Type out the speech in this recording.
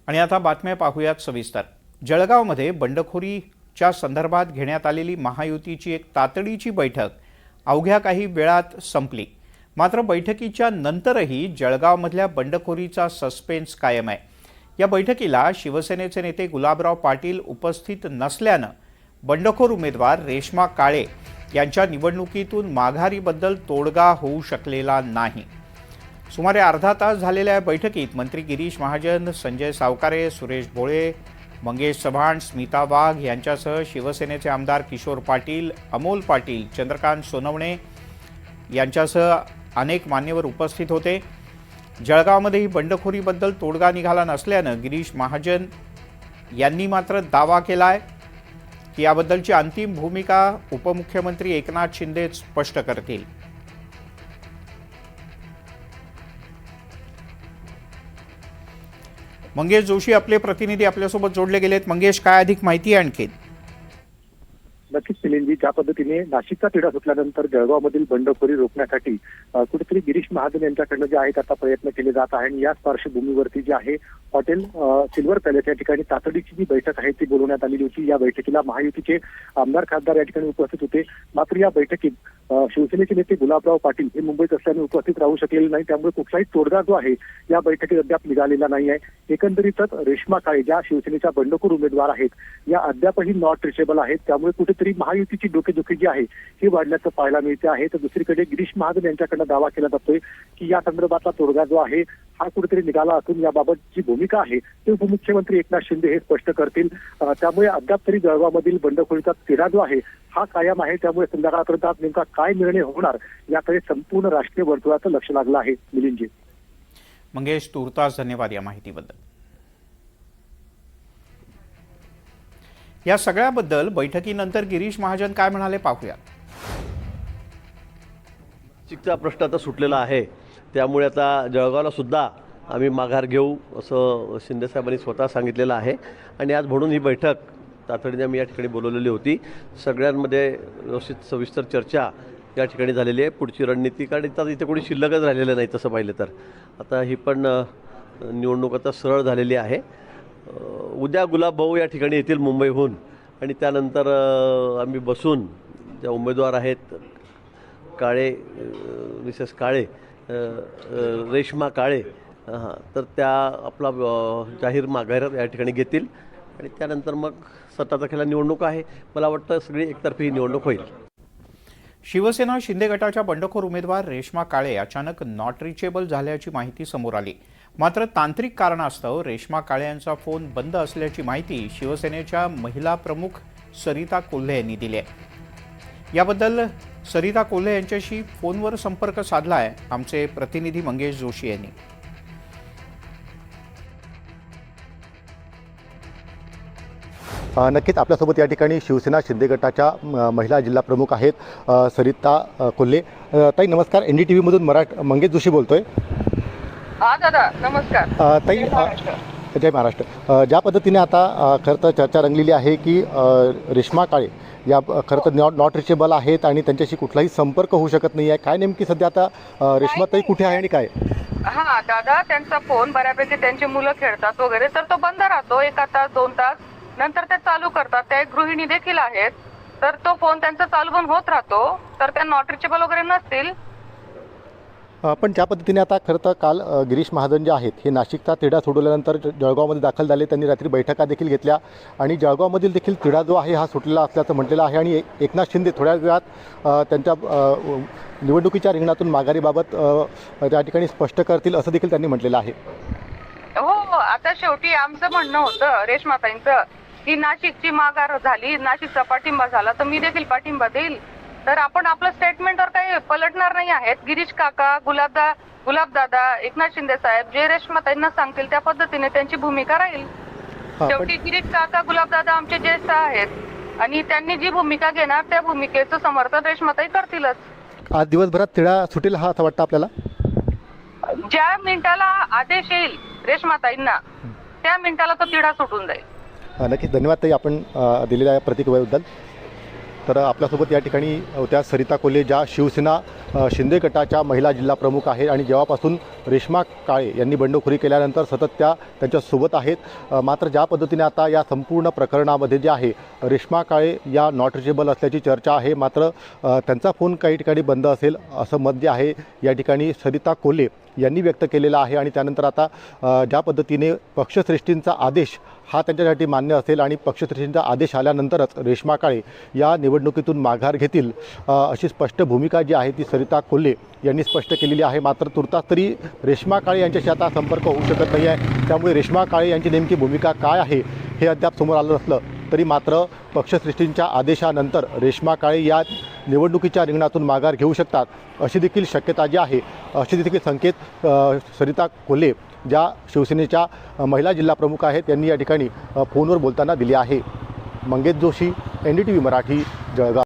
आणि आता बातम्या पाहूयात सविस्तर। जळगावमध्ये बंडखोरीच्या संदर्भात घेण्यात आलेली महायुतीची एक तातडीची बैठक अवघ्या काही वेळात संपली। मात्र बैठकीच्या नंतरही जळगावमधल्या बंडखोरीचा सस्पेन्स कायम आहे। या बैठकीला शिवसेनेचे नेते गुलाबराव पाटील उपस्थित नसल्याने बंडखोर उमेदवार रेश्मा काळे यांच्या निवडणुकीतून माघारीबद्दल तोडगा होऊ शकलेला नाही। सुमारे अर्धा तास झालेल्या बैठकीत मंत्री गिरीश महाजन, संजय सावकारे, सुरेश भोळे, मंगेश चव्हाण, स्मिता वाघ यांच्यासह शिवसेनेचे आमदार किशोर पाटील, अमोल पाटील, चंद्रकांत सोनवणे यांच्यासह अनेक मान्यवर उपस्थित होते। जळगावमध्येही बंडखोरीबद्दल तोडगा निघाला नसल्याने गिरीश महाजन यांनी मात्र दावा केलाय की याबद्दलची अंतिम भूमिका उपमुख्यमंत्री एकनाथ शिंदे स्पष्ट करतील। मंगेश जोशी आपले प्रतिनिधी आपल्यासोबत जोडले गेलेत। मंगेश, काय अधिक माहिती आहे आणखी? नक्कीच मिलिंदजी, ज्या पद्धतीने नाशिकचा तिढा सुटल्यानंतर जळगावमधील बंडखोरी रोखण्यासाठी कुठेतरी गिरीश महाजन यांच्याकडनं जे आहेत आता प्रयत्न केले जात आहे। आणि याच पार्श्वभूमीवरती जे आहे हॉटेल सिल्वर पॅलेस या ठिकाणी तातडीची जी बैठक आहे ती बोलवण्यात आलेली होती। या बैठकीला महायुतीचे आमदार खासदार या ठिकाणी उपस्थित होते। मात्र या बैठकीत शिवसेनेचे नेते गुलाबराव पाटील हे मुंबईत असल्याने उपस्थित राहू शकलेले नाही। त्यामुळे कुठलाही तोडगा जो आहे या बैठकीत अद्याप निघालेला नाही आहे। एकंदरीतच रेश्मा काळे ज्या शिवसेनेच्या बंडखोर उमेदवार आहेत या अद्यापही नॉट रिचेबल आहेत। त्यामुळे कुठेतरी महायुतीची डोकेदुखी जी आहे ही वाढल्याचं पाहायला मिळते आहे। तर दुसरीकडे गिरीश महाजन यांच्याकडनं दावा केला जातोय की या संदर्भातला तोडगा जो आहे हा कुठेतरी निघाला असून याबाबत जी भूमिका आहे ती उपमुख्यमंत्री एकनाथ शिंदे हे स्पष्ट करतील। त्यामुळे अद्याप तरी जळगावमधील बंडखोरीचा तिढा जो आहे हा कायम आहे। त्यामुळे संध्याकाळपर्यंत आज नेमका काय निर्णय होणार याकडे संपूर्ण राष्ट्रीय वर्तुळाचं लक्ष लागलं आहे। मिलिंदजी, मंगेश, तुर्तास धन्यवाद या माहितीबद्दल। या सगळ्याबद्दल बैठकीनंतर गिरीश महाजन काय म्हणाले पाहूया। नाशिकचा प्रश्न आता सुटलेला आहे, त्यामुळे आता जळगावला सुद्धा आम्ही माघार घेऊ असं शिंदेसाहेबांनी स्वतः सांगितलेलं आहे। आणि आज म्हणून ही बैठक तातडीने आम्ही या ठिकाणी बोलवलेली होती। सगळ्यांमध्ये व्यवस्थित सविस्तर चर्चा या ठिकाणी झालेली आहे। पुढची रणनीती, कारण इथे कोणी शिल्लकच राहिलेलं नाही तसं पाहिलं तर। आता ही पण निवडणूक आता सरळ झालेली आहे। उद्या गुलाब भाऊ या ठिकाणी येतील मुंबईहून आणि त्यानंतर आम्ही बसून ज्या उमेदवार आहेत काळे, मिसेस काळे, रेश्मा काळे, तर त्या आपला जाहीर माघार या ठिकाणी घेतील आणि त्यानंतर मग 7 तारखेला निवडणूक आहे। मला वाटतं सगळी एकतर्फी निवडणूक होईल। शिवसेना शिंदे गटाच्या बंडखोर उमेदवार रेश्मा काळे अचानक नॉट रिचेबल झाल्याची माहिती समोर आली। मात्र तांत्रिक कारणास्तव रेश्मा काळे यांचा फोन बंद असल्याची माहिती शिवसेनेच्या महिला प्रमुख सरिता कोल्हे यांनी दिली आहे। याबद्दल सरिता कोल्हे यांच्याशी फोनवर संपर्क साधलाय आमचे प्रतिनिधी मंगेश जोशी यांनी। नक्कीच आपल्यासोबत या ठिकाणी शिवसेना शिंदे गटाच्या महिला जिल्हा प्रमुख आहेत सरिता कोल्हे। ताई नमस्कार, NDTV मधून मंगेश जोशी बोलतोय। हा दादा, नमस्कार। ताई, जय महाराष्ट्र। ज्या पद्धतीने आता खरं तर चर्चा रंगलेली आहे की रेश्मा काळे या खरं तर नॉट रिचेबल आहेत आणि त्यांच्याशी कुठलाही संपर्क होऊ शकत नाही आहे। काय नेमकी सध्या आता रेश्माताई कुठे आहे आणि काय? हा दादा, त्यांचा फोन बऱ्यापैकी त्यांची मुलं खेळतात वगैरे तर तो बंद राहतो 1 तास 2 तास, नंतर ते चालू करतात। त्या एक गृहिणी देखील आहेत, तर तो फोन त्यांचा चालू पण होत राहतो, तर त्या नॉट रिचेबल वगैरे नसतील। पण ज्या पद्धतीने आता खरं तर काल गिरीश महाजन जे आहेत हे नाशिकचा तिढा सोडवल्यानंतर जळगावमध्ये दाखल झाले। त्यांनी रात्री बैठका देखील घेतल्या आणि जळगावमधील देखील तिढा जो आहे हा सुटलेला असल्याचं म्हटलेलं आहे। आणि एकनाथ शिंदे थोड्या वेळात त्यांच्या निवडणुकीच्या रिंगणातून माघारीबाबत त्या ठिकाणी स्पष्ट करतील असं देखील त्यांनी म्हटलेलं आहे। हो, आता शेवटी आमचं म्हणणं होतं रेश्माताईंचं की नाशिकची माघार झाली, नाशिकचा पाठिंबा झाला तर मी देखील पाठिंबा देईल। तर आपण आपलं स्टेटमेंटवर काही पलटणार नाही आहेत। गिरीश काका, गुलाबदादा, एकनाथ शिंदे साहेब जे रेश्माताईंना सांगतील त्या पद्धतीने त्यांची भूमिका राहील। शेवटी गिरीश काका, गुलाबदादा आमचे ज्येष्ठ आहेत आणि त्यांनी जी भूमिका घेणार त्या भूमिकेचं समर्थन रेश्माताई करतीलच। आज दिवसभरात तिढा सुटेल हा असं वाटतं आपल्याला? ज्या मिनिटाला आदेश येईल रेश्माताईंना त्या मिनिटाला तो तिढा सुटून जाईल। नक्कीच, धन्यवाद ताई आपण दिलेल्या प्रतिक्रियेबद्दल। तर आपल्यासोबत या ठिकाणी त्या सरिता कोल्हे, ज्या शिवसेना शिंदे गटाच्या महिला जिल्हा प्रमुख आहे आणि जेव्हापासून रेश्मा काळे यांनी बंडखोरी केल्यानंतर सतत त्या त्यांच्यासोबत आहेत. मात्र ज्या पद्धतीने आता या संपूर्ण प्रकरणामध्ये जे आहे रेश्मा काळे या नॉट रिचेबल असल्याची चर्चा आहे, मात्र त्यांचा फोन काही ठिकाणी बंद असेल असं मत जे आहे या ठिकाणी सरिता कोल्हे यांनी व्यक्त केलेला आहे. आणि त्यानंतर आता ज्या पद्धतीने पक्षश्रेष्ठींचा आदेश हा त्यांच्यासाठी मान्य असेल आणि पक्षश्रेष्ठींचा आदेश आल्यानंतरच रेश्मा काळे या निवडणुकीतून माघार घेतील अशी स्पष्ट भूमिका जी आहे ती सरिता कोल्हे यांनी स्पष्ट केलेली आहे. मात्र तुर्तास तरी रेश्मा काळे यांच्याशी आता संपर्क होऊ शकत नाही आहे. त्यामुळे रेश्मा काळे यांची नेमकी भूमिका काय आहे हे अद्याप समोर आलं नसलं तरी मात्र पक्षश्रेष्ठींच्या आदेशानंतर रेश्मा काळे या निवडणुकीच्या रिंगणातून माघार घेऊ शकतात अशी देखील शक्यता जी आहे, अशी देखील संकेत सरिता कोल्हे ज्या शिवसेनेच्या महिला जिल्हा प्रमुख आहेत त्यांनी या ठिकाणी फोनवर बोलताना दिली आहे. मंगेश जोशी, NDTV मराठी, जळगाव.